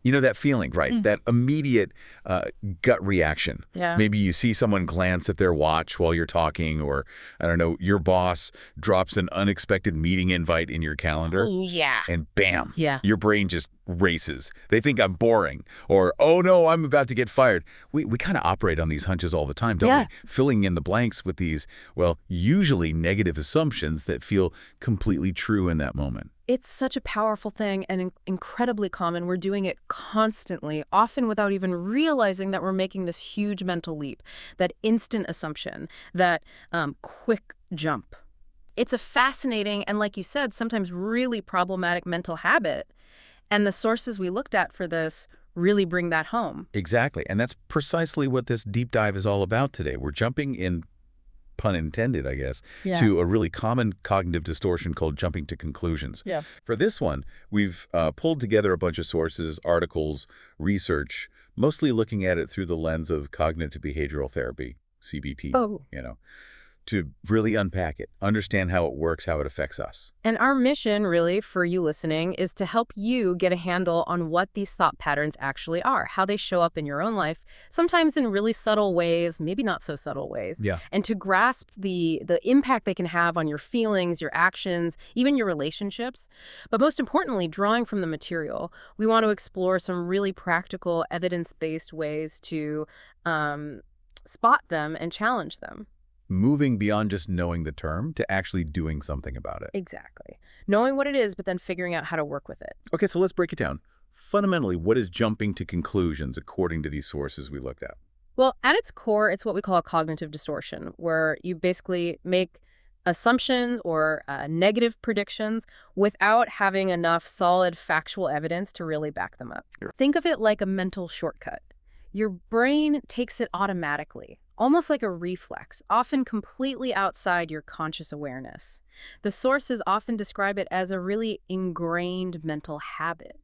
You know, that feeling, right? That immediate gut reaction. Yeah. Maybe you see someone glance at their watch while you're talking, or, I don't know, your boss drops an unexpected meeting invite in your calendar, Yeah. and bam, Yeah. your brain just races. They think I'm boring, or, oh no, I'm about to get fired. We kind of operate on these hunches all the time, don't Yeah. we? Filling in the blanks with these, well, usually negative assumptions that feel completely true in that moment. It's such a powerful thing and incredibly common. We're doing it constantly, often without even realizing that we're making this huge mental leap, that instant assumption, that quick jump. It's a fascinating and, like you said, sometimes really problematic mental habit. And the sources we looked at for this really bring that home. Exactly. And that's precisely what this deep dive is all about today. We're jumping in, pun intended, I guess, to a really common cognitive distortion called jumping to conclusions. Yeah. For this one, we've pulled together a bunch of sources, articles, research, mostly looking at it through the lens of cognitive behavioral therapy, CBT, Oh. To really unpack it, understand how it works, how it affects us. And our mission, really, for you listening, is to help you get a handle on what these thought patterns actually are, how they show up in your own life, sometimes in really subtle ways, maybe not so subtle ways, Yeah. and to grasp the impact they can have on your feelings, your actions, even your relationships. But most importantly, drawing from the material, we want to explore some really practical, evidence-based ways to spot them and challenge them. Moving beyond just knowing the term to actually doing something about it. Exactly. Knowing what it is, but then figuring out how to work with it. Okay, so let's break it down. Fundamentally, what is jumping to conclusions according to these sources we looked at? Well, at its core, it's what we call a cognitive distortion, where you basically make assumptions or negative predictions without having enough solid factual evidence to really back them up. Sure. Think of it like a mental shortcut. Your brain takes it automatically, almost like a reflex, often completely outside your conscious awareness. The sources often describe it as a really ingrained mental habit.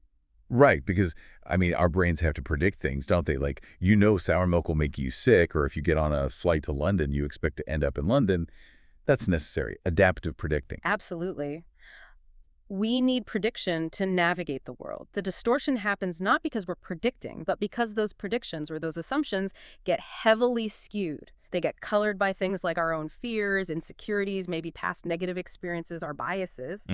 Right, because, I mean, our brains have to predict things, don't they? Like, sour milk will make you sick, or if you get on a flight to London, you expect to end up in London. That's necessary. Adaptive predicting. Absolutely. We need prediction to navigate the world. The distortion happens not because we're predicting, but because those predictions or those assumptions get heavily skewed. They get colored by things like our own fears, insecurities, maybe past negative experiences, our biases.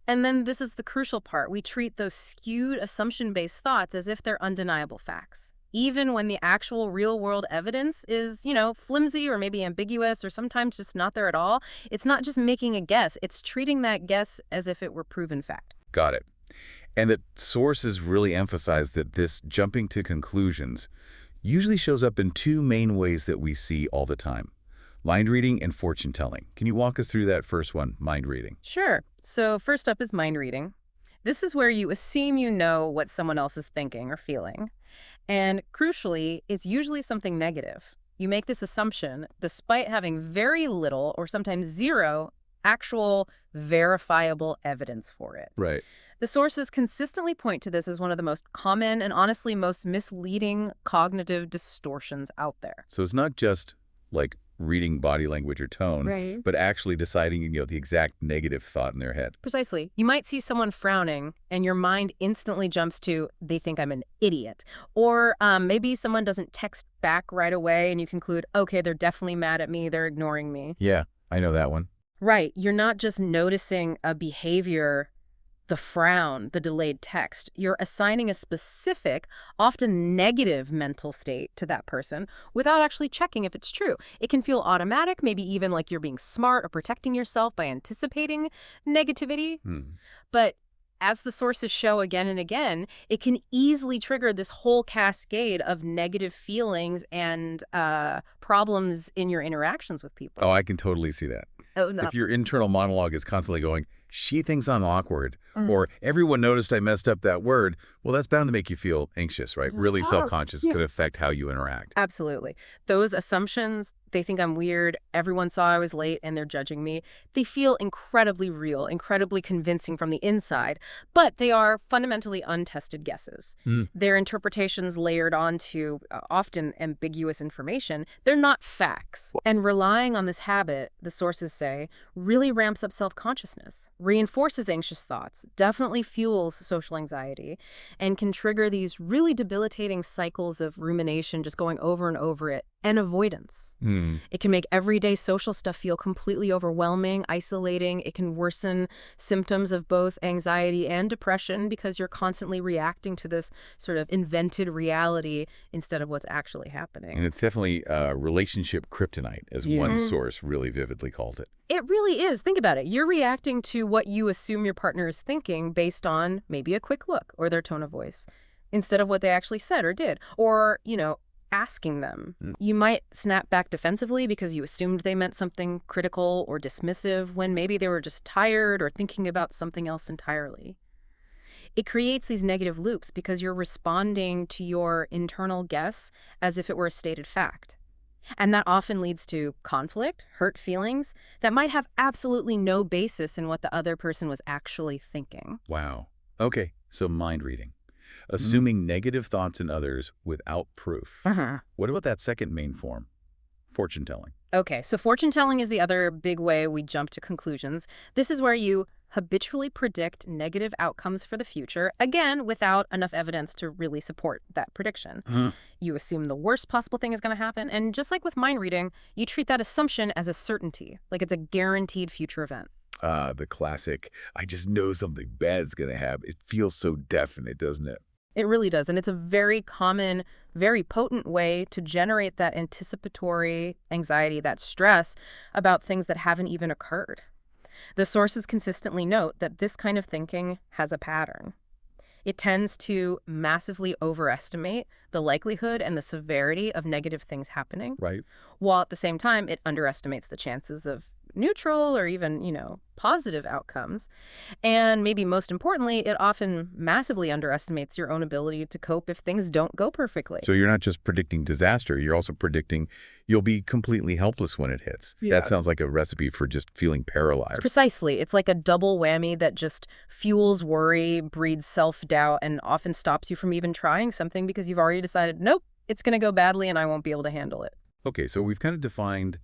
And then this is the crucial part. We treat those skewed assumption-based thoughts as if they're undeniable facts, even when the actual real-world evidence is, flimsy or maybe ambiguous or sometimes just not there at all. It's not just making a guess. It's treating that guess as if it were proven fact. Got it. And that sources really emphasize that this jumping to conclusions usually shows up in two main ways that we see all the time: mind reading and fortune telling. Can you walk us through that first one, mind reading? Sure. So first up is mind reading. This is where you assume you know what someone else is thinking or feeling. And crucially, it's usually something negative. You make this assumption despite having very little or sometimes zero actual verifiable evidence for it. Right. The sources consistently point to this as one of the most common and honestly most misleading cognitive distortions out there. So it's not just like reading body language or tone, Right. but actually deciding, the exact negative thought in their head. Precisely. You might see someone frowning and your mind instantly jumps to, they think I'm an idiot. Or maybe someone doesn't text back right away and you conclude, okay, they're definitely mad at me, they're ignoring me. Yeah, I know that one. Right. You're not just noticing a behavior, the frown, the delayed text. You're assigning a specific, often negative mental state to that person without actually checking if it's true. It can feel automatic, maybe even like you're being smart or protecting yourself by anticipating negativity. But as the sources show again and again, it can easily trigger this whole cascade of negative feelings and problems in your interactions with people. Oh, I can totally see that. Oh, no. If your internal monologue is constantly going, she thinks I'm awkward, or everyone noticed I messed up that word, well, that's bound to make you feel anxious, right? Really self-conscious. Could affect how you interact. Absolutely. Those assumptions, they think I'm weird, everyone saw I was late and they're judging me, they feel incredibly real, incredibly convincing from the inside, but they are fundamentally untested guesses. Their interpretations layered onto often ambiguous information, they're not facts. And relying on this habit, the sources say, really ramps up self-consciousness, reinforces anxious thoughts, stress definitely fuels social anxiety and can trigger these really debilitating cycles of rumination, just going over and over it, and avoidance. Hmm. It can make everyday social stuff feel completely overwhelming, isolating. It can worsen symptoms of both anxiety and depression because you're constantly reacting to this sort of invented reality instead of what's actually happening. And it's definitely relationship kryptonite, as one source really vividly called it. It really is. Think about it. You're reacting to what you assume your partner is thinking based on maybe a quick look or their tone of voice instead of what they actually said or did. Or, asking them. You might snap back defensively because you assumed they meant something critical or dismissive when maybe they were just tired or thinking about something else entirely. It creates these negative loops because you're responding to your internal guess as if it were a stated fact. And that often leads to conflict, hurt feelings that might have absolutely no basis in what the other person was actually thinking. Wow. Okay, so mind reading. Assuming negative thoughts in others without proof. What about that second main form? Fortune telling. Okay, so fortune telling is the other big way we jump to conclusions. This is where you habitually predict negative outcomes for the future, again, without enough evidence to really support that prediction. You assume the worst possible thing is going to happen, and just like with mind reading, you treat that assumption as a certainty, like it's a guaranteed future event. The classic, I just know something bad's going to happen. It feels so definite, doesn't it? It really does, and it's a very common, very potent way to generate that anticipatory anxiety, that stress about things that haven't even occurred. The sources consistently note that this kind of thinking has a pattern. It tends to massively overestimate the likelihood and the severity of negative things happening, Right. while at the same time it underestimates the chances of neutral or even, positive outcomes. And maybe most importantly, it often massively underestimates your own ability to cope if things don't go perfectly. So you're not just predicting disaster, you're also predicting you'll be completely helpless when it hits. Yeah. That sounds like a recipe for just feeling paralyzed. Precisely. It's like a double whammy that just fuels worry, breeds self-doubt, and often stops you from even trying something because you've already decided, nope, it's going to go badly and I won't be able to handle it. Okay, so we've kind of defined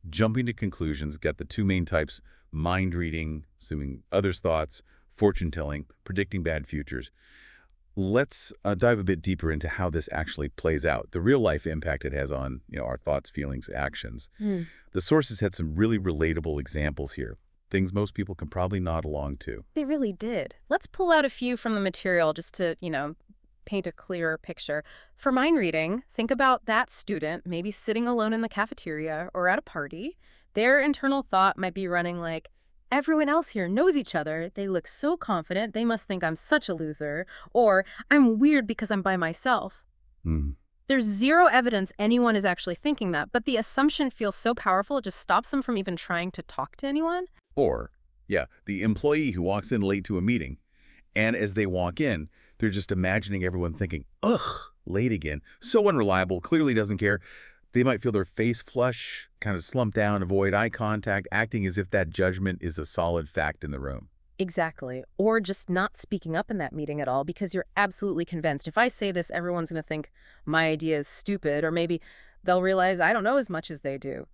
jumping to conclusions, got the two main types, mind reading, assuming others' thoughts, fortune telling, predicting bad futures. Let's dive a bit deeper into how this actually plays out, the real life impact it has on our thoughts, feelings, actions. The sources had some really relatable examples here, things most people can probably nod along to. They really did. Let's pull out a few from the material just to, paint a clearer picture. For mind reading, think about that student maybe sitting alone in the cafeteria or at a party. Their internal thought might be running like, everyone else here knows each other. They look so confident. They must think I'm such a loser. Or I'm weird because I'm by myself. There's zero evidence anyone is actually thinking that, but the assumption feels so powerful it just stops them from even trying to talk to anyone. Or, the employee who walks in late to a meeting, and as they walk in, they're just imagining everyone thinking, ugh, late again, so unreliable, clearly doesn't care. They might feel their face flush, kind of slump down, avoid eye contact, acting as if that judgment is a solid fact in the room. Exactly. Or just not speaking up in that meeting at all because you're absolutely convinced if I say this, everyone's going to think my idea is stupid, or maybe they'll realize I don't know as much as they do.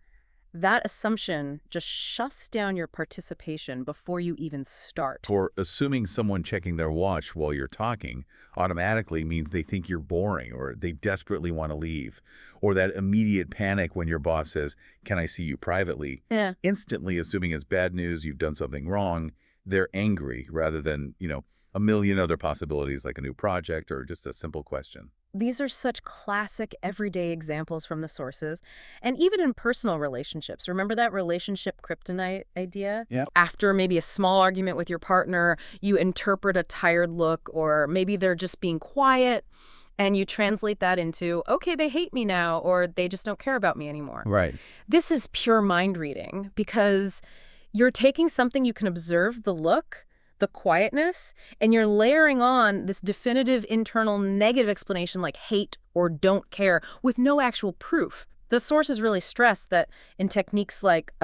That assumption just shuts down your participation before you even start. Or assuming someone checking their watch while you're talking automatically means they think you're boring or they desperately want to leave. Or that immediate panic when your boss says, "Can I see you privately?" Yeah. Instantly assuming it's bad news, you've done something wrong, they're angry rather than, a million other possibilities like a new project or just a simple question. These are such classic everyday examples from the sources. And even in personal relationships, remember that relationship kryptonite idea? Yeah. After maybe a small argument with your partner, you interpret a tired look, or maybe they're just being quiet, and you translate that into, okay, they hate me now, or they just don't care about me anymore. Right. This is pure mind reading because you're taking something you can observe, the look, the quietness, and you're layering on this definitive internal negative explanation like hate or don't care with no actual proof. The sources really stress that in techniques like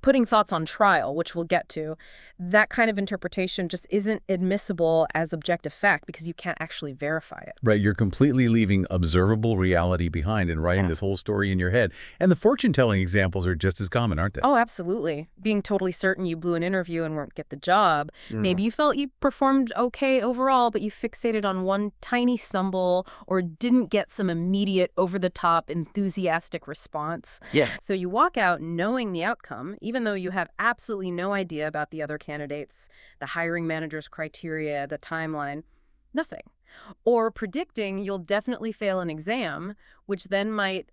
putting thoughts on trial, which we'll get to, that kind of interpretation just isn't admissible as objective fact because you can't actually verify it. Right, you're completely leaving observable reality behind and writing this whole story in your head. And the fortune-telling examples are just as common, aren't they? Oh, absolutely. Being totally certain you blew an interview and won't get the job. Maybe you felt you performed okay overall, but you fixated on one tiny stumble or didn't get some immediate, over-the-top, enthusiastic response. Yeah. So you walk out knowing the outcome, even though you have absolutely no idea about the other candidates, the hiring manager's criteria, the timeline, nothing. Or predicting you'll definitely fail an exam, which then might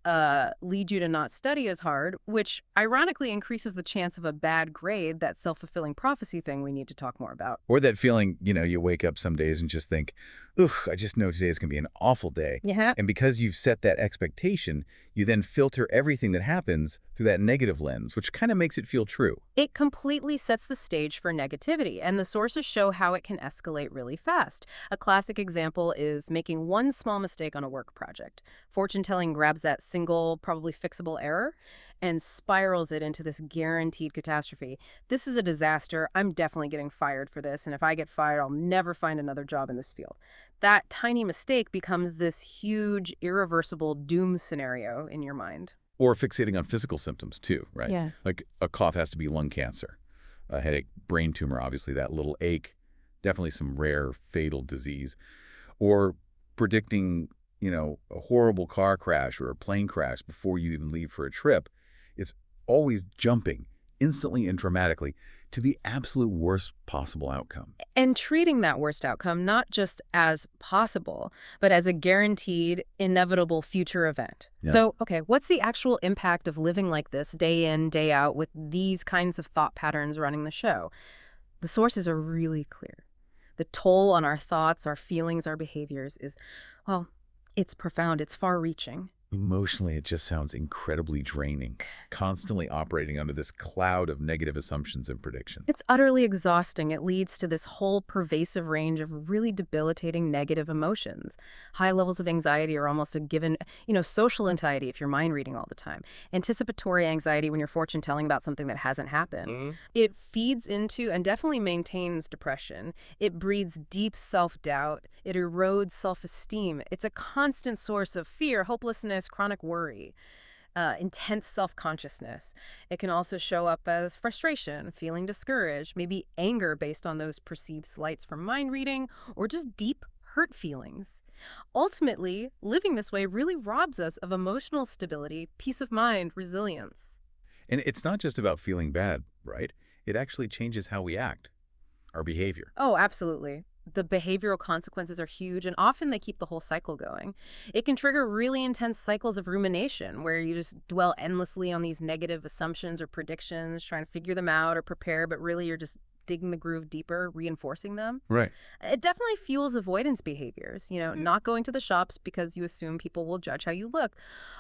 lead you to not study as hard, which ironically increases the chance of a bad grade, that self-fulfilling prophecy thing we need to talk more about. Or that feeling, you wake up some days and just think, ugh, I just know today's going to be an awful day. Yeah. And because you've set that expectation, you then filter everything that happens through that negative lens, which kind of makes it feel true. It completely sets the stage for negativity, and the sources show how it can escalate really fast. A classic example is making one small mistake on a work project. Fortune-telling grabs that single, probably fixable error and spirals it into this guaranteed catastrophe. This is a disaster. I'm definitely getting fired for this, and if I get fired, I'll never find another job in this field. That tiny mistake becomes this huge, irreversible doom scenario in your mind. Or fixating on physical symptoms, too, right? Yeah. Like a cough has to be lung cancer, a headache, brain tumor, obviously, that little ache, definitely some rare fatal disease. Or predicting, a horrible car crash or a plane crash before you even leave for a trip. It's always jumping instantly and dramatically to the absolute worst possible outcome. And treating that worst outcome not just as possible, but as a guaranteed, inevitable future event. Yeah. So, okay, what's the actual impact of living like this day in, day out with these kinds of thought patterns running the show? The sources are really clear. The toll on our thoughts, our feelings, our behaviors is, well, it's profound, it's far-reaching. Emotionally, it just sounds incredibly draining, constantly operating under this cloud of negative assumptions and prediction. It's utterly exhausting. It leads to this whole pervasive range of really debilitating negative emotions. High levels of anxiety are almost a given, social anxiety if you're mind reading all the time. Anticipatory anxiety when you're fortune telling about something that hasn't happened. It feeds into and definitely maintains depression. It breeds deep self-doubt. It erodes self-esteem. It's a constant source of fear, hopelessness, chronic worry, intense self-consciousness. It can also show up as frustration, feeling discouraged, maybe anger based on those perceived slights from mind reading, or just deep hurt feelings. Ultimately, living this way really robs us of emotional stability, peace of mind, resilience. And it's not just about feeling bad, right? It actually changes how we act, our behavior. Oh, absolutely. The behavioral consequences are huge, and often they keep the whole cycle going. It can trigger really intense cycles of rumination, where you just dwell endlessly on these negative assumptions or predictions, trying to figure them out or prepare, but really you're just digging the groove deeper, reinforcing them. Right. It definitely fuels avoidance behaviors, not going to the shops because you assume people will judge how you look,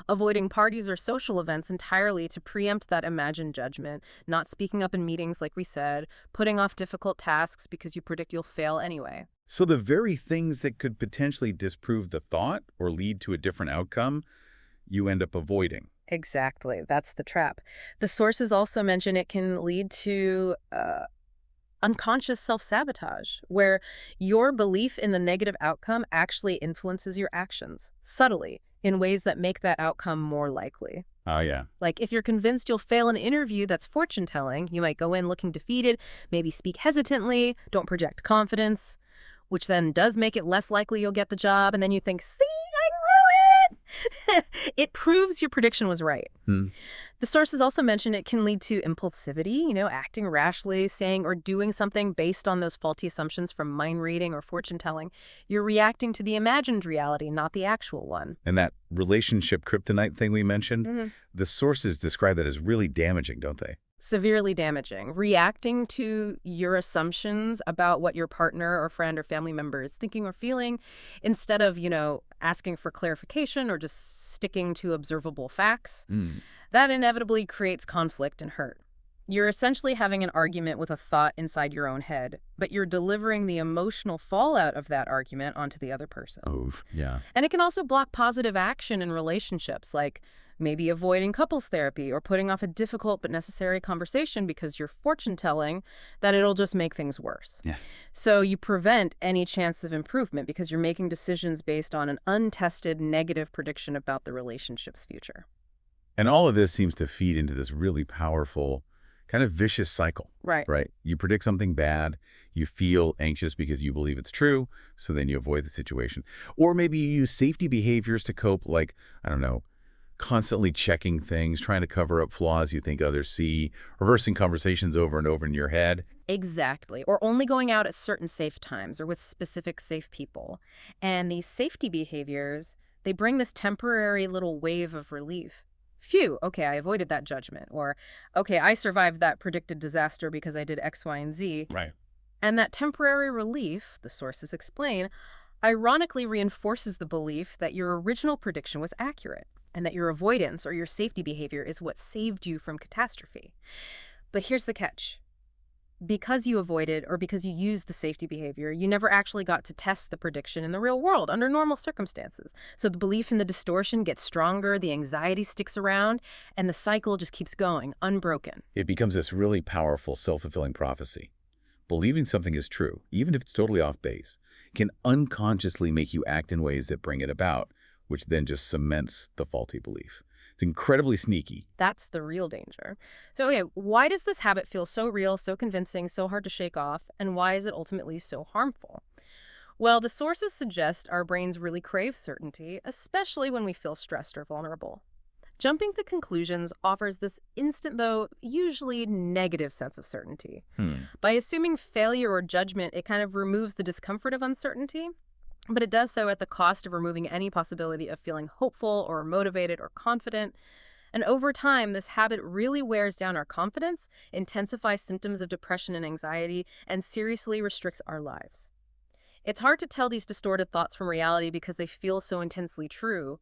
avoiding parties or social events entirely to preempt that imagined judgment, not speaking up in meetings like we said, putting off difficult tasks because you predict you'll fail anyway. So the very things that could potentially disprove the thought or lead to a different outcome, you end up avoiding. Exactly. That's the trap. The sources also mention it can lead to unconscious self-sabotage, where your belief in the negative outcome actually influences your actions, subtly, in ways that make that outcome more likely. Oh, yeah. Like, if you're convinced you'll fail an interview that's fortune-telling, you might go in looking defeated, maybe speak hesitantly, don't project confidence, which then does make it less likely you'll get the job, and then you think, see, I knew it! It proves your prediction was right. The sources also mention it can lead to impulsivity, acting rashly, saying or doing something based on those faulty assumptions from mind reading or fortune telling. You're reacting to the imagined reality, not the actual one. And that relationship kryptonite thing we mentioned, the sources describe that as really damaging, don't they? Severely damaging. Reacting to your assumptions about what your partner or friend or family member is thinking or feeling instead of, asking for clarification or just sticking to observable facts. That inevitably creates conflict and hurt. You're essentially having an argument with a thought inside your own head, but you're delivering the emotional fallout of that argument onto the other person. Oh, yeah. And it can also block positive action in relationships, like Maybe avoiding couples therapy or putting off a difficult but necessary conversation because you're fortune telling that it'll just make things worse. Yeah. So you prevent any chance of improvement because you're making decisions based on an untested negative prediction about the relationship's future. And all of this seems to feed into this really powerful kind of vicious cycle, Right. right? You predict something bad, you feel anxious because you believe it's true, so then you avoid the situation. Or maybe you use safety behaviors to cope, like, I don't know, constantly checking things, trying to cover up flaws you think others see, reversing conversations over and over in your head. Exactly. Or only going out at certain safe times or with specific safe people. And these safety behaviors, they bring this temporary little wave of relief. Phew, okay, I avoided that judgment. Or, okay, I survived that predicted disaster because I did X, Y, and Z. Right. And that temporary relief, the sources explain, ironically reinforces the belief that your original prediction was accurate and that your avoidance or your safety behavior is what saved you from catastrophe. But here's the catch. Because you avoided or because you used the safety behavior, you never actually got to test the prediction in the real world under normal circumstances. So the belief in the distortion gets stronger, the anxiety sticks around, and the cycle just keeps going, unbroken. It becomes this really powerful self-fulfilling prophecy. Believing something is true, even if it's totally off base, can unconsciously make you act in ways that bring it about, which then just cements the faulty belief. It's incredibly sneaky. That's the real danger. So, okay, why does this habit feel so real, so convincing, so hard to shake off, and why is it ultimately so harmful? Well, the sources suggest our brains really crave certainty, especially when we feel stressed or vulnerable. Jumping to conclusions offers this instant, though usually negative sense of certainty. By assuming failure or judgment, it kind of removes the discomfort of uncertainty, but it does so at the cost of removing any possibility of feeling hopeful or motivated or confident. And over time, this habit really wears down our confidence, intensifies symptoms of depression and anxiety, and seriously restricts our lives. It's hard to tell these distorted thoughts from reality because they feel so intensely true.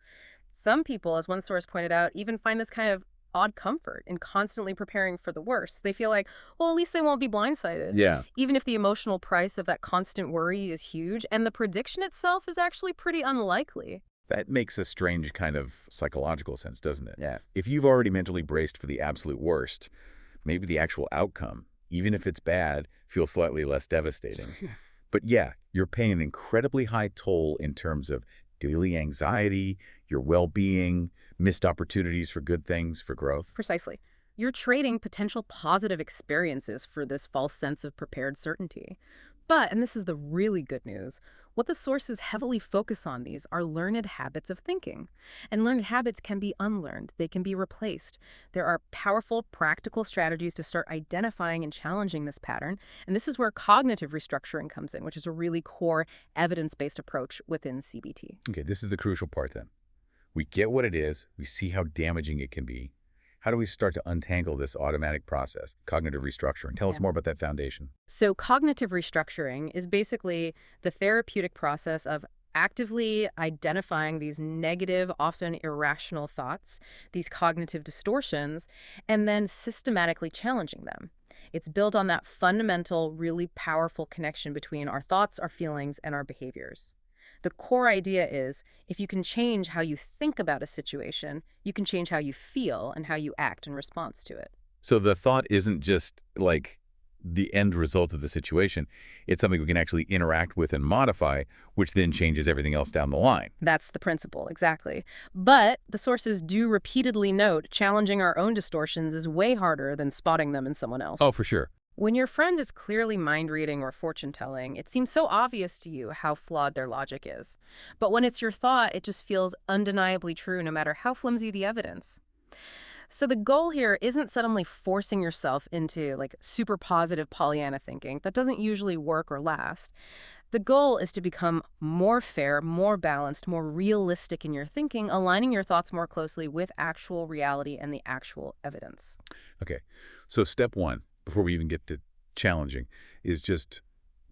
Some people, as one source pointed out, even find this kind of odd comfort in constantly preparing for the worst. They feel like, well, at least they won't be blindsided. Yeah. Even if the emotional price of that constant worry is huge and the prediction itself is actually pretty unlikely. That makes a strange kind of psychological sense, doesn't it? Yeah. If you've already mentally braced for the absolute worst, maybe the actual outcome, even if it's bad, feels slightly less devastating. But yeah, you're paying an incredibly high toll in terms of daily anxiety, your well-being, missed opportunities for good things, for growth. Precisely. You're trading potential positive experiences for this false sense of prepared certainty. But, and this is the really good news, what the sources heavily focus on these are learned habits of thinking. And learned habits can be unlearned. They can be replaced. There are powerful, practical strategies to start identifying and challenging this pattern. And this is where cognitive restructuring comes in, which is a really core evidence-based approach within CBT. Okay, this is the crucial part then. We get what it is. We see how damaging it can be. How do we start to untangle this automatic process, cognitive restructuring? Tell us more about that foundation. So cognitive restructuring is basically the therapeutic process of actively identifying these negative, often irrational thoughts, these cognitive distortions, and then systematically challenging them. It's built on that fundamental, really powerful connection between our thoughts, our feelings, and our behaviors. The core idea is if you can change how you think about a situation, you can change how you feel and how you act in response to it. So the thought isn't just like the end result of the situation. It's something we can actually interact with and modify, which then changes everything else down the line. That's the principle, exactly. But the sources do repeatedly note challenging our own distortions is way harder than spotting them in someone else. Oh, for sure. When your friend is clearly mind-reading or fortune-telling, it seems so obvious to you how flawed their logic is. But when it's your thought, it just feels undeniably true no matter how flimsy the evidence. So the goal here isn't suddenly forcing yourself into like super positive Pollyanna thinking. That doesn't usually work or last. The goal is to become more fair, more balanced, more realistic in your thinking, aligning your thoughts more closely with actual reality and the actual evidence. Okay, so step one, before we even get to challenging, is just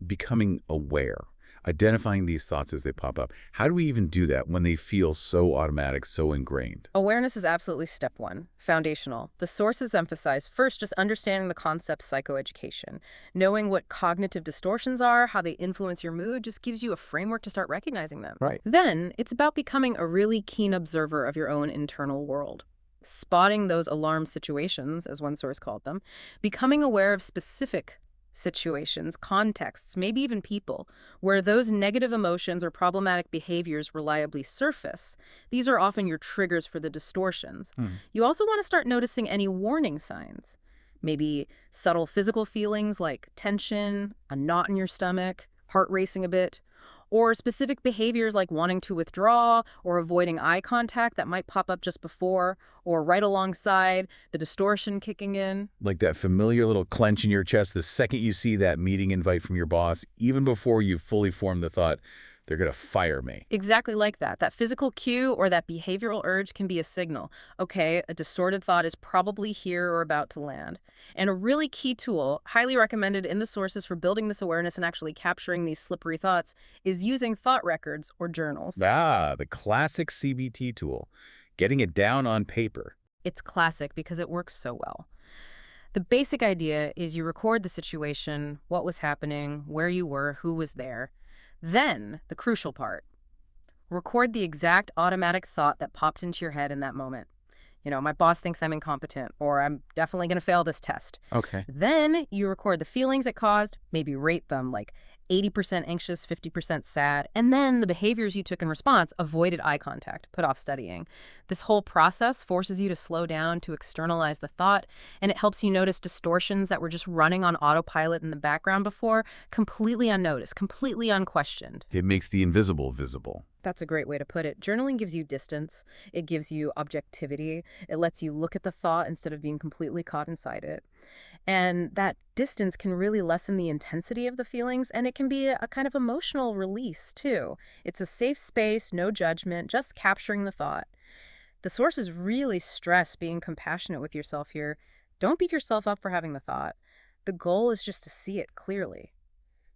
becoming aware, identifying these thoughts as they pop up. How do we even do that when they feel so automatic, so ingrained? Awareness is absolutely step one, foundational. The sources emphasize first just understanding the concept psychoeducation. Knowing what cognitive distortions are, how they influence your mood, just gives you a framework to start recognizing them. Right. Then, it's about becoming a really keen observer of your own internal world. spotting those alarm situations, as one source called them, becoming aware of specific situations, contexts, maybe even people, where those negative emotions or problematic behaviors reliably surface. These are often your triggers for the distortions. Hmm. You also want to start noticing any warning signs. Maybe subtle physical feelings like tension, a knot in your stomach, heart racing a bit, or specific behaviors like wanting to withdraw or avoiding eye contact that might pop up just before or right alongside the distortion kicking in. Like that familiar little clench in your chest the second you see that meeting invite from your boss, even before you've fully formed the thought, they're going to fire me. Exactly like that. That physical cue or that behavioral urge can be a signal. Okay, a distorted thought is probably here or about to land. And a really key tool, highly recommended in the sources for building this awareness and actually capturing these slippery thoughts, is using thought records or journals. Ah, the classic CBT tool. Getting it down on paper. It's classic because it works so well. The basic idea is you record the situation, what was happening, where you were, who was there. Then, the crucial part, record the exact automatic thought that popped into your head in that moment. My boss thinks I'm incompetent, or I'm definitely going to fail this test. Okay. Then you record the feelings it caused, maybe rate them like 80% anxious, 50% sad, and then the behaviors you took in response: avoided eye contact, put off studying. This whole process forces you to slow down, to externalize the thought, and it helps you notice distortions that were just running on autopilot in the background before, completely unnoticed, completely unquestioned. It makes the invisible visible. That's a great way to put it. Journaling gives you distance. It gives you objectivity. It lets you look at the thought instead of being completely caught inside it. And that distance can really lessen the intensity of the feelings, and it can be a kind of emotional release, too. It's a safe space, no judgment, just capturing the thought. The sources really stress being compassionate with yourself here. Don't beat yourself up for having the thought. The goal is just to see it clearly.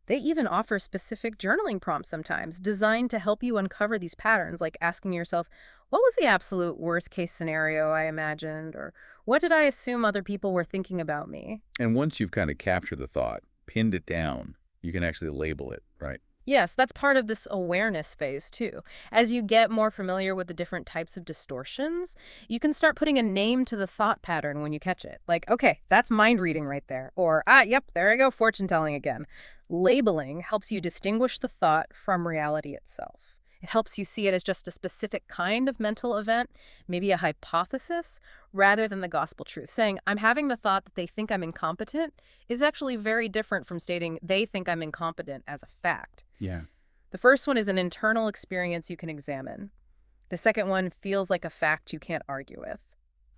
They even offer specific journaling prompts sometimes, designed to help you uncover these patterns, like asking yourself, what was the absolute worst case scenario I imagined? Or what did I assume other people were thinking about me? And once you've kind of captured the thought, pinned it down, you can actually label it, right? Yes, that's part of this awareness phase too. As you get more familiar with the different types of distortions, you can start putting a name to the thought pattern when you catch it. Like, okay, that's mind reading right there. Or, yep, there I go, fortune telling again. Labeling helps you distinguish the thought from reality itself. It helps you see it as just a specific kind of mental event, maybe a hypothesis, rather than the gospel truth. Saying, I'm having the thought that they think I'm incompetent is actually very different from stating they think I'm incompetent as a fact. Yeah. The first one is an internal experience you can examine. The second one feels like a fact you can't argue with.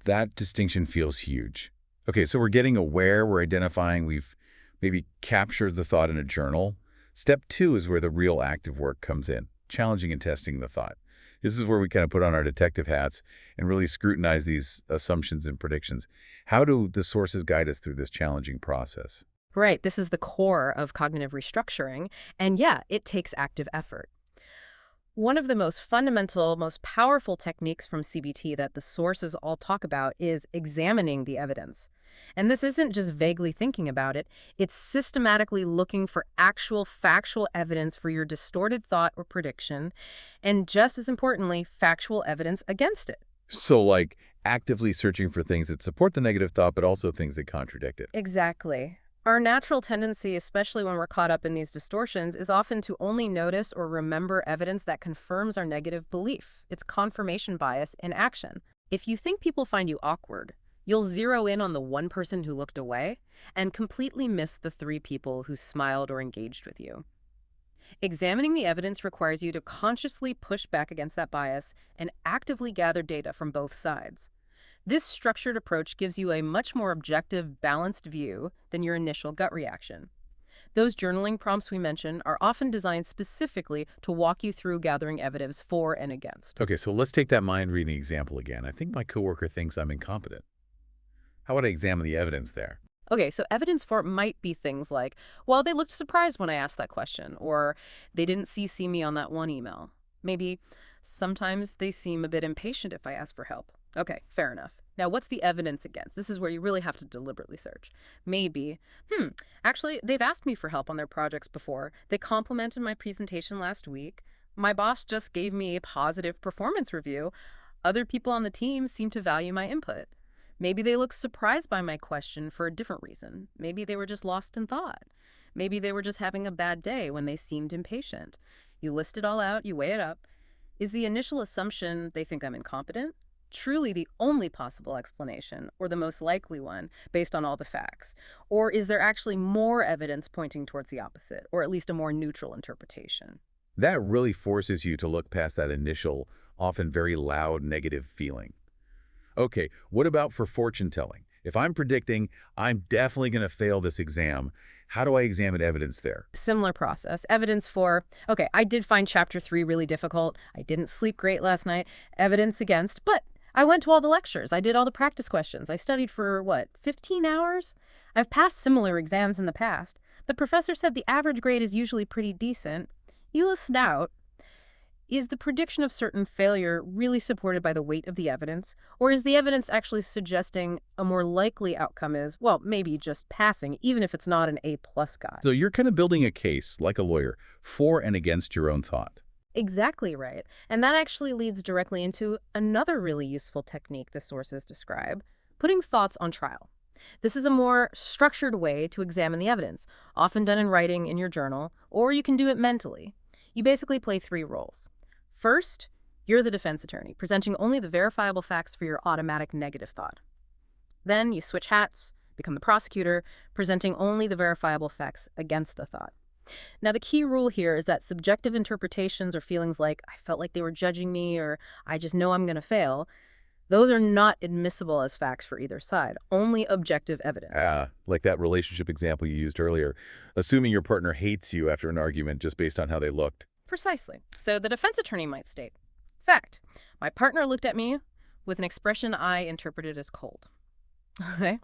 That distinction feels huge. Okay, so we're getting aware, we're identifying, we've maybe captured the thought in a journal. Step 2 is where the real active work comes in, challenging and testing the thought. This is where we kind of put on our detective hats and really scrutinize these assumptions and predictions. How do the sources guide us through this challenging process? Right, this is the core of cognitive restructuring, and yeah, it takes active effort. One of the most fundamental, most powerful techniques from CBT that the sources all talk about is examining the evidence. And this isn't just vaguely thinking about it, it's systematically looking for actual factual evidence for your distorted thought or prediction, and just as importantly, factual evidence against it. So like actively searching for things that support the negative thought, but also things that contradict it. Exactly. Our natural tendency, especially when we're caught up in these distortions, is often to only notice or remember evidence that confirms our negative belief. It's confirmation bias in action. If you think people find you awkward, you'll zero in on the one person who looked away and completely miss the 3 people who smiled or engaged with you. Examining the evidence requires you to consciously push back against that bias and actively gather data from both sides. This structured approach gives you a much more objective, balanced view than your initial gut reaction. Those journaling prompts we mentioned are often designed specifically to walk you through gathering evidence for and against. Okay, so let's take that mind reading example again. I think my coworker thinks I'm incompetent. How would I examine the evidence there? Okay, so evidence for it might be things like, well, they looked surprised when I asked that question, or they didn't CC me on that one email. Maybe sometimes they seem a bit impatient if I ask for help. Okay, fair enough. Now, what's the evidence against? This is where you really have to deliberately search. Maybe, actually, they've asked me for help on their projects before. They complimented my presentation last week. My boss just gave me a positive performance review. Other people on the team seem to value my input. Maybe they look surprised by my question for a different reason. Maybe they were just lost in thought. Maybe they were just having a bad day when they seemed impatient. You list it all out, you weigh it up. Is the initial assumption they think I'm incompetent truly the only possible explanation, or the most likely one, based on all the facts? Or is there actually more evidence pointing towards the opposite, or at least a more neutral interpretation? That really forces you to look past that initial, often very loud negative feeling. Okay, what about for fortune telling? If I'm predicting I'm definitely going to fail this exam, how do I examine evidence there? Similar process. Evidence for, okay, I did find chapter 3 really difficult. I didn't sleep great last night. Evidence against, but I went to all the lectures. I did all the practice questions. I studied for, what, 15 hours? I've passed similar exams in the past. The professor said the average grade is usually pretty decent. You listen out. Is the prediction of certain failure really supported by the weight of the evidence? Or is the evidence actually suggesting a more likely outcome is, well, maybe just passing, even if it's not an A-plus guy? So you're kind of building a case, like a lawyer, for and against your own thought. Exactly right. And that actually leads directly into another really useful technique the sources describe, putting thoughts on trial. This is a more structured way to examine the evidence, often done in writing in your journal, or you can do it mentally. You basically play 3 roles. First, you're the defense attorney, presenting only the verifiable facts for your automatic negative thought. Then you switch hats, become the prosecutor, presenting only the verifiable facts against the thought. Now, the key rule here is that subjective interpretations or feelings like, I felt like they were judging me, or I just know I'm going to fail, those are not admissible as facts for either side, only objective evidence. Like that relationship example you used earlier, assuming your partner hates you after an argument just based on how they looked. Precisely. So the defense attorney might state, fact, my partner looked at me with an expression I interpreted as cold. Okay?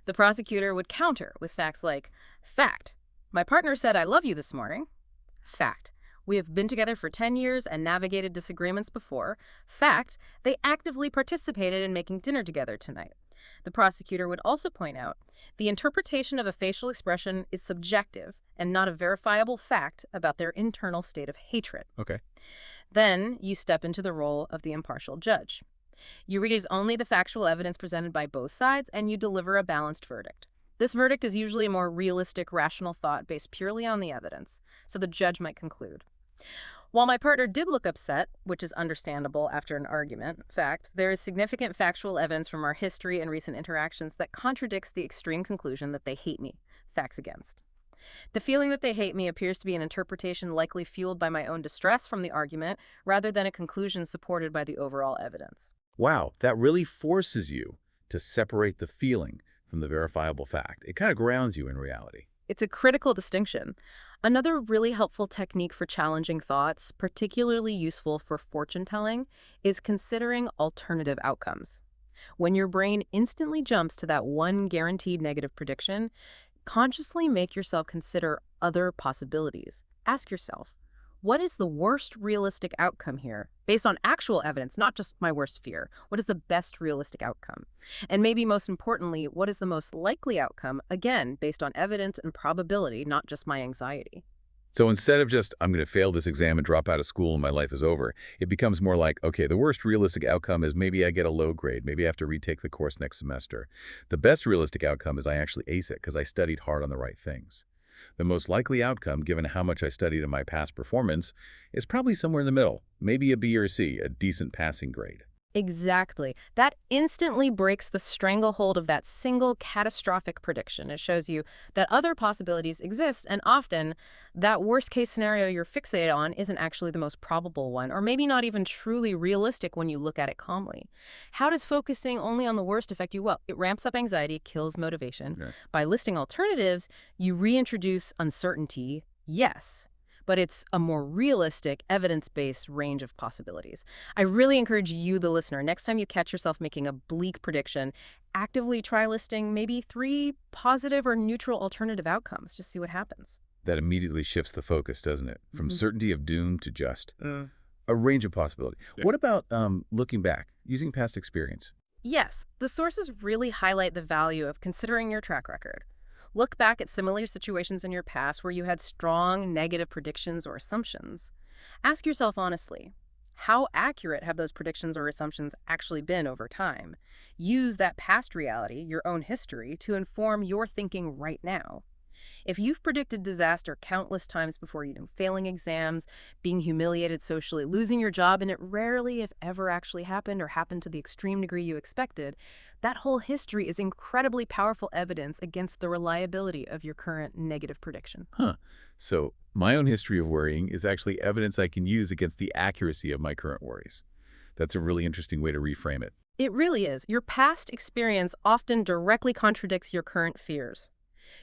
The prosecutor would counter with facts like, fact, my partner said I love you this morning. Fact, we have been together for 10 years and navigated disagreements before. Fact, they actively participated in making dinner together tonight. The prosecutor would also point out, the interpretation of a facial expression is subjective and not a verifiable fact about their internal state of hatred. Okay. Then you step into the role of the impartial judge. You read only the factual evidence presented by both sides, and you deliver a balanced verdict. This verdict is usually a more realistic, rational thought based purely on the evidence, so the judge might conclude, while my partner did look upset, which is understandable after an argument, fact, there is significant factual evidence from our history and recent interactions that contradicts the extreme conclusion that they hate me, facts against. The feeling that they hate me appears to be an interpretation likely fueled by my own distress from the argument, rather than a conclusion supported by the overall evidence. Wow, that really forces you to separate the feeling from the verifiable fact. It kind of grounds you in reality. It's a critical distinction. Another really helpful technique for challenging thoughts, particularly useful for fortune telling, is considering alternative outcomes. When your brain instantly jumps to that one guaranteed negative prediction, consciously make yourself consider other possibilities. Ask yourself, what is the worst realistic outcome here? Based on actual evidence, not just my worst fear. What is the best realistic outcome? And maybe most importantly, what is the most likely outcome? Again, based on evidence and probability, not just my anxiety. So instead of just, I'm going to fail this exam and drop out of school and my life is over, it becomes more like, okay, the worst realistic outcome is maybe I get a low grade. Maybe I have to retake the course next semester. The best realistic outcome is I actually ace it because I studied hard on the right things. The most likely outcome, given how much I studied in my past performance, is probably somewhere in the middle, maybe a B or C, a decent passing grade. Exactly. That instantly breaks the stranglehold of that single catastrophic prediction. It shows you that other possibilities exist, and often that worst-case scenario you're fixated on isn't actually the most probable one, or maybe not even truly realistic when you look at it calmly. How does focusing only on the worst affect you? Well, it ramps up anxiety, kills motivation. Yeah. By listing alternatives, you reintroduce uncertainty, yes, but it's a more realistic, evidence-based range of possibilities. I really encourage you, the listener, next time you catch yourself making a bleak prediction, actively try listing maybe 3 positive or neutral alternative outcomes. Just see what happens. That immediately shifts the focus, doesn't it? From certainty of doom to just a range of possibility. Yeah. What about looking back, using past experience? Yes, the sources really highlight the value of considering your track record. Look back at similar situations in your past where you had strong negative predictions or assumptions. Ask yourself honestly, How accurate have those predictions or assumptions actually been over time? Use that past reality, your own history, to inform your thinking right now. If you've predicted disaster countless times before, failing exams, being humiliated socially, losing your job, and it rarely, if ever, actually happened or happened to the extreme degree you expected, that whole history is incredibly powerful evidence against the reliability of your current negative prediction. Huh. So my own history of worrying is actually evidence I can use against the accuracy of my current worries. That's a really interesting way to reframe it. It really is. Your past experience often directly contradicts your current fears.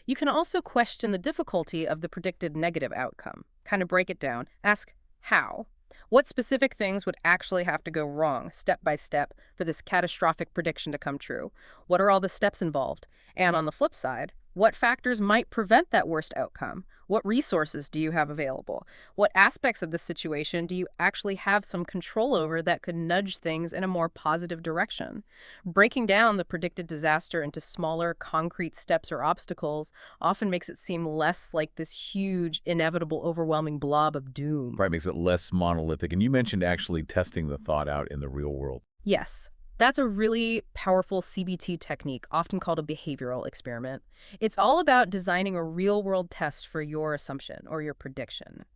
You can also question the difficulty of the predicted negative outcome. Kind of break it down. Ask how. What specific things would actually have to go wrong, step by step, for this catastrophic prediction to come true? What are all the steps involved? And on the flip side, what factors might prevent that worst outcome? What resources do you have available? What aspects of the situation do you actually have some control over that could nudge things in a more positive direction? Breaking down the predicted disaster into smaller, concrete steps or obstacles often makes it seem less like this huge, inevitable, overwhelming blob of doom. Right, makes it less monolithic. And you mentioned actually testing the thought out in the real world. Yes. That's a really powerful CBT technique, often called a behavioral experiment. It's all about designing a real-world test for your assumption or your prediction.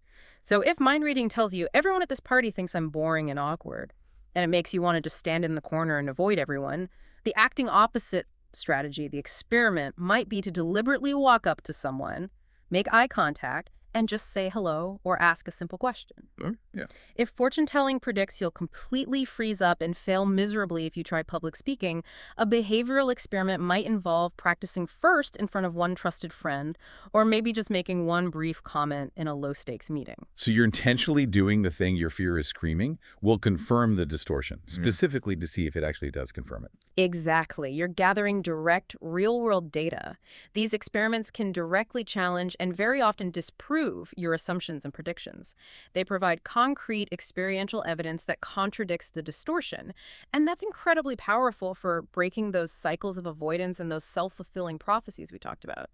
So if mind reading tells you everyone at this party thinks I'm boring and awkward, and it makes you want to just stand in the corner and avoid everyone, the acting opposite strategy, the experiment, might be to deliberately walk up to someone, make eye contact, and just say hello or ask a simple question. Yeah. If fortune telling predicts you'll completely freeze up and fail miserably if you try public speaking, a behavioral experiment might involve practicing first in front of one trusted friend, or maybe just making one brief comment in a low stakes meeting. So you're intentionally doing the thing your fear is screaming will confirm the distortion, specifically to see if it actually does confirm it. Exactly. You're gathering direct, real-world data. These experiments can directly challenge and very often disprove your assumptions and predictions. They provide concrete experiential evidence that contradicts the distortion. And that's incredibly powerful for breaking those cycles of avoidance and those self-fulfilling prophecies we talked about.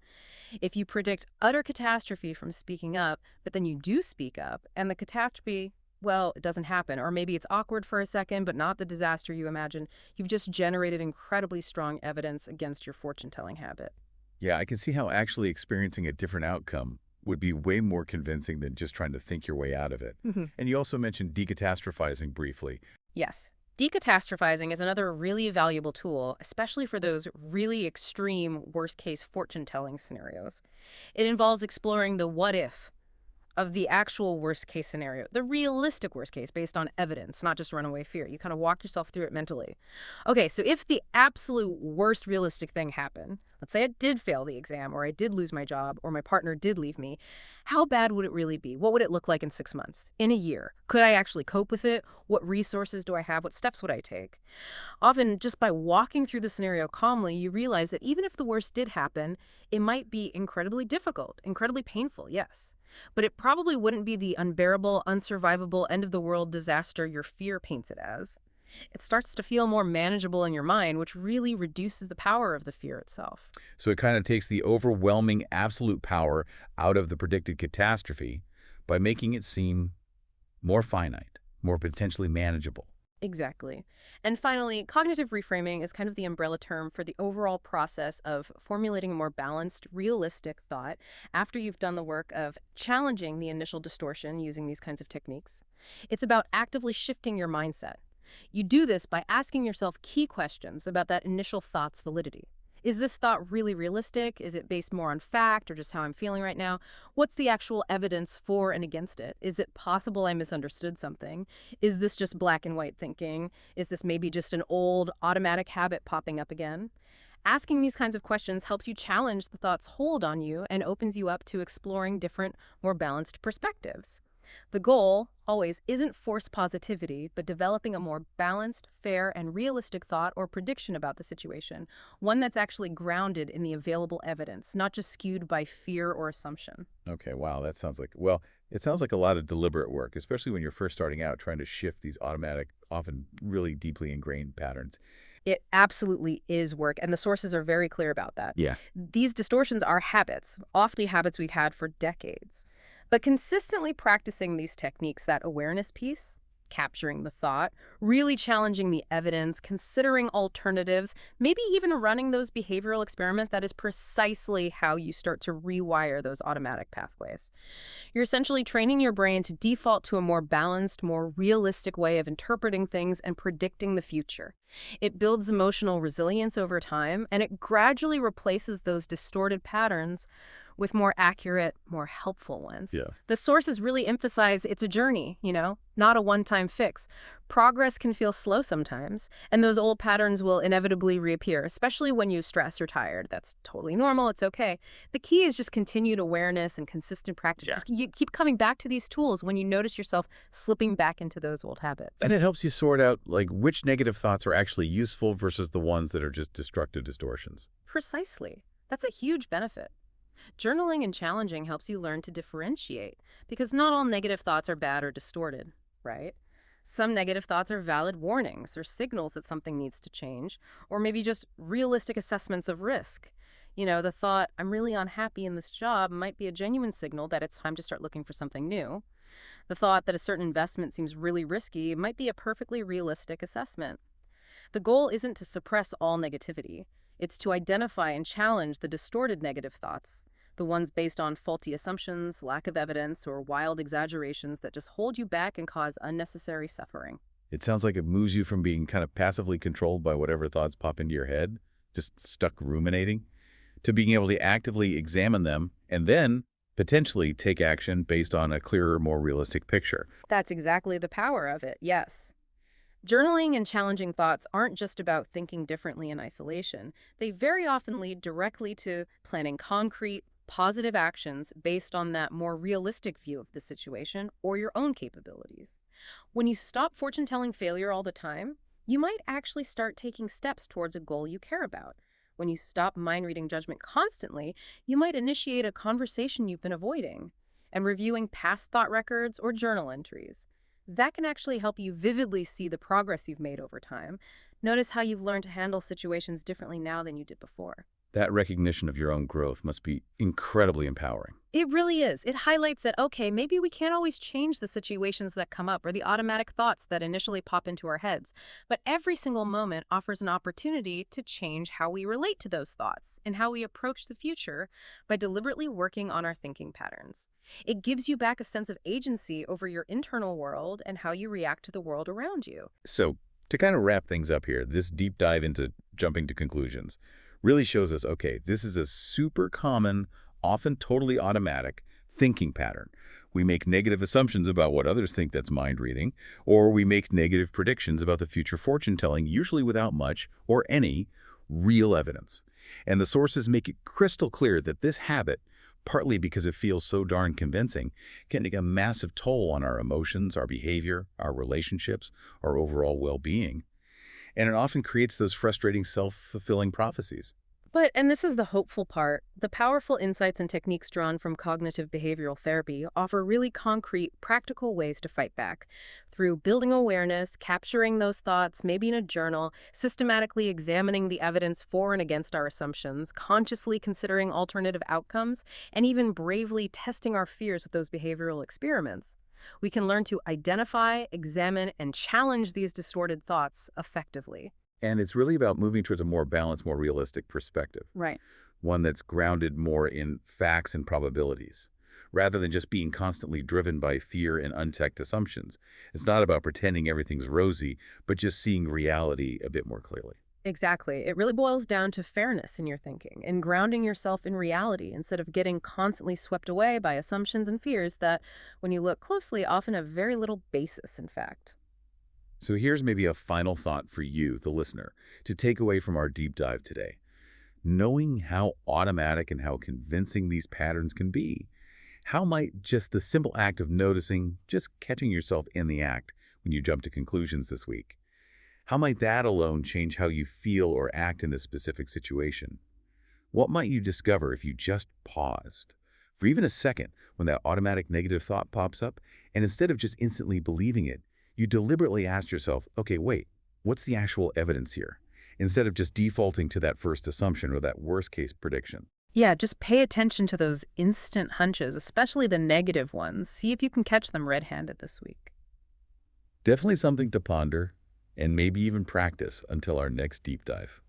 If you predict utter catastrophe from speaking up, but then you do speak up, and the catastrophe, well, it doesn't happen, or maybe it's awkward for a second, but not the disaster you imagine, you've just generated incredibly strong evidence against your fortune-telling habit. Yeah, I can see how actually experiencing a different outcome would be way more convincing than just trying to think your way out of it. And you also mentioned decatastrophizing briefly. Yes. Decatastrophizing is another really valuable tool, especially for those really extreme worst-case fortune-telling scenarios. It involves exploring the what if of the actual worst case scenario, the realistic worst case based on evidence, not just runaway fear. You kind of walk yourself through it mentally. Okay, so if the absolute worst realistic thing happened, let's say I did fail the exam, or I did lose my job, or my partner did leave me, how bad would it really be? What would it look like in 6 months, in a year? Could I actually cope with it? What resources do I have? What steps would I take? Often, just by walking through the scenario calmly, you realize that even if the worst did happen, it might be incredibly difficult, incredibly painful, yes. But it probably wouldn't be the unbearable, unsurvivable, end-of-the-world disaster your fear paints it as. It starts to feel more manageable in your mind, which really reduces the power of the fear itself. So it kind of takes the overwhelming absolute power out of the predicted catastrophe by making it seem more finite, more potentially manageable. Exactly. And finally, cognitive reframing is kind of the umbrella term for the overall process of formulating a more balanced, realistic thought after you've done the work of challenging the initial distortion using these kinds of techniques. It's about actively shifting your mindset. You do this by asking yourself key questions about that initial thought's validity. Is this thought really realistic? Is it based more on fact or just how I'm feeling right now? What's the actual evidence for and against it? Is it possible I misunderstood something? Is this just black and white thinking? Is this maybe just an old automatic habit popping up again? Asking these kinds of questions helps you challenge the thought's hold on you and opens you up to exploring different, more balanced perspectives. The goal, always, isn't forced positivity, but developing a more balanced, fair, and realistic thought or prediction about the situation, one that's actually grounded in the available evidence, not just skewed by fear or assumption. Okay, wow, that sounds like, well, it sounds like a lot of deliberate work, especially when you're first starting out trying to shift these automatic, often really deeply ingrained patterns. It absolutely is work, and the sources are very clear about that. Yeah. These distortions are habits, often habits we've had for decades. But consistently practicing these techniques, that awareness piece, capturing the thought, really challenging the evidence, considering alternatives, maybe even running those behavioral experiments, that is precisely how you start to rewire those automatic pathways. You're essentially training your brain to default to a more balanced, more realistic way of interpreting things and predicting the future. It builds emotional resilience over time, and it gradually replaces those distorted patterns with more accurate, more helpful ones. Yeah. The sources really emphasize it's a journey, not a one-time fix. Progress can feel slow sometimes, and those old patterns will inevitably reappear, especially when you stress or tired. That's totally normal. It's okay. The key is just continued awareness and consistent practice. Yeah. Just you keep coming back to these tools when you notice yourself slipping back into those old habits. And it helps you sort out, like, which negative thoughts are actually useful versus the ones that are just destructive distortions. Precisely. That's a huge benefit. Journaling and challenging helps you learn to differentiate, because not all negative thoughts are bad or distorted, right? Some negative thoughts are valid warnings or signals that something needs to change, or maybe just realistic assessments of risk. The thought, I'm really unhappy in this job, might be a genuine signal that it's time to start looking for something new. The thought that a certain investment seems really risky might be a perfectly realistic assessment. The goal isn't to suppress all negativity. It's to identify and challenge the distorted negative thoughts, the ones based on faulty assumptions, lack of evidence, or wild exaggerations that just hold you back and cause unnecessary suffering. It sounds like it moves you from being kind of passively controlled by whatever thoughts pop into your head, just stuck ruminating, to being able to actively examine them and then potentially take action based on a clearer, more realistic picture. That's exactly the power of it, yes. Journaling and challenging thoughts aren't just about thinking differently in isolation. They very often lead directly to planning concrete, positive actions based on that more realistic view of the situation or your own capabilities. When you stop fortune-telling failure all the time, you might actually start taking steps towards a goal you care about. When you stop mind-reading judgment constantly, you might initiate a conversation you've been avoiding, and reviewing past thought records or journal entries. That can actually help you vividly see the progress you've made over time. Notice how you've learned to handle situations differently now than you did before. That recognition of your own growth must be incredibly empowering. It really is. It highlights that, okay, maybe we can't always change the situations that come up or the automatic thoughts that initially pop into our heads, but every single moment offers an opportunity to change how we relate to those thoughts and how we approach the future by deliberately working on our thinking patterns. It gives you back a sense of agency over your internal world and how you react to the world around you. So, to kind of wrap things up here, this deep dive into jumping to conclusions really shows us, okay, this is a super common, often totally automatic thinking pattern. We make negative assumptions about what others think that's mind reading, or we make negative predictions about the future fortune telling, usually without much or any real evidence. And the sources make it crystal clear that this habit, partly because it feels so darn convincing, can take a massive toll on our emotions, our behavior, our relationships, our overall well-being. And it often creates those frustrating self-fulfilling prophecies. And this is the hopeful part, the powerful insights and techniques drawn from cognitive behavioral therapy offer really concrete, practical ways to fight back. Through building awareness, capturing those thoughts, maybe in a journal, systematically examining the evidence for and against our assumptions, consciously considering alternative outcomes, and even bravely testing our fears with those behavioral experiments. We can learn to identify, examine, and challenge these distorted thoughts effectively. And it's really about moving towards a more balanced, more realistic perspective, Right. one that's grounded more in facts and probabilities, rather than just being constantly driven by fear and unchecked assumptions. It's not about pretending everything's rosy, but just seeing reality a bit more clearly. Exactly. It really boils down to fairness in your thinking and grounding yourself in reality instead of getting constantly swept away by assumptions and fears that, when you look closely, often have very little basis in fact. So here's maybe a final thought for you, the listener, to take away from our deep dive today. Knowing how automatic and how convincing these patterns can be, how might just the simple act of noticing, just catching yourself in the act when you jump to conclusions this week, how might that alone change how you feel or act in a specific situation? What might you discover if you just paused for even a second when that automatic negative thought pops up, and instead of just instantly believing it, you deliberately ask yourself, okay, wait, what's the actual evidence here? Instead of just defaulting to that first assumption or that worst-case prediction. Yeah, just pay attention to those instant hunches, especially the negative ones. See if you can catch them red-handed this week. Definitely something to ponder and maybe even practice until our next deep dive.